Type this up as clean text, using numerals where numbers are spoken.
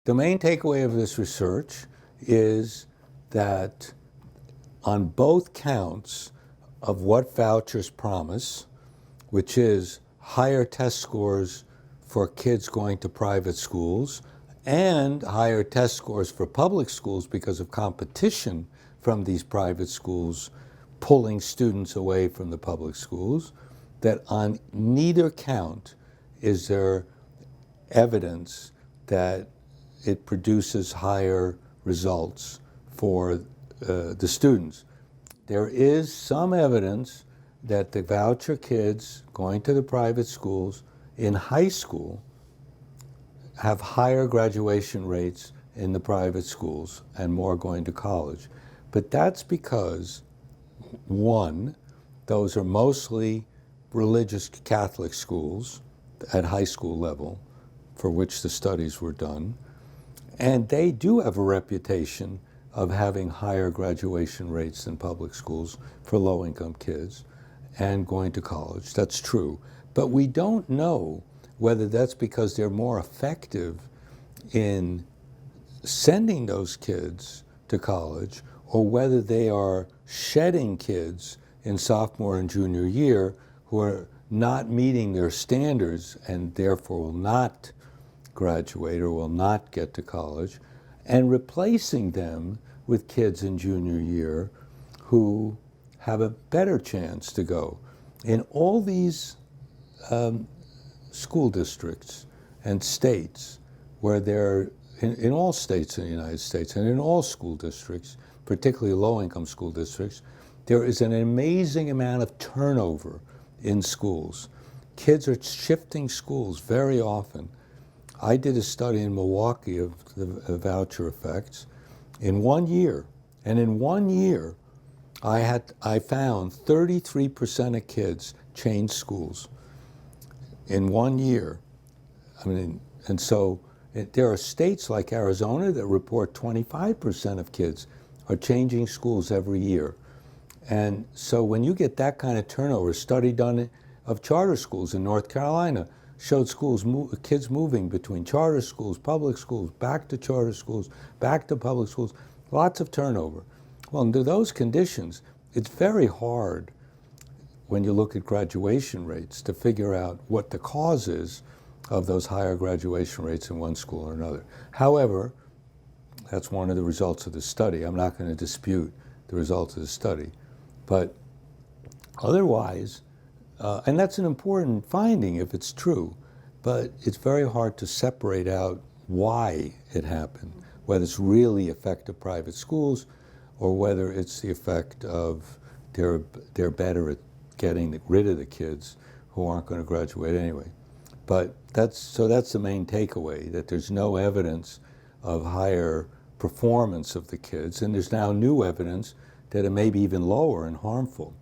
the main takeaway of this research is that on both counts of what vouchers promise, which is higher test scores for kids going to private schools and higher test scores for public schools because of competition from these private schools pulling students away from the public schools, that on neither count is there evidence that it produces higher results for the students. There is some evidence that the voucher kids going to the private schools in high school have higher graduation rates in the private schools and more going to college. But that's because, one, those are mostly religious Catholic schools at high school level for which the studies were done, and they do have a reputation of having higher graduation rates than public schools for low-income kids and going to college. That's true. But we don't know whether that's because they're more effective in sending those kids to college or whether they are shedding kids in sophomore and junior year who are not meeting their standards and therefore will not graduate or will not get to college, and replacing them with kids in junior year who have a better chance to go. In all these school districts and states where they're, in all states in the United States and in all school districts, particularly low-income school districts, there is an amazing amount of turnover in schools. Kids are shifting schools very often. I did a study in Milwaukee of the voucher effects in 1 year, and in 1 year, I found 33% of kids changed schools in 1 year. I mean, and so there are states like Arizona that report 25% of kids are changing schools every year. And so when you get that kind of turnover, a study done of charter schools in North Carolina showed kids moving between charter schools, public schools, back to charter schools, back to public schools, lots of turnover. Well, under those conditions, it's very hard when you look at graduation rates to figure out what the cause is of those higher graduation rates in one school or another. However, that's one of the results of the study. I'm not going to dispute the results of the study. But otherwise, and that's an important finding if it's true, but it's very hard to separate out why it happened, whether it's really effect of private schools or whether it's the effect of they're better at getting rid of the kids who aren't going to graduate anyway. But that's the main takeaway, that there's no evidence of higher performance of the kids, and there's now new evidence that it may be even lower and harmful.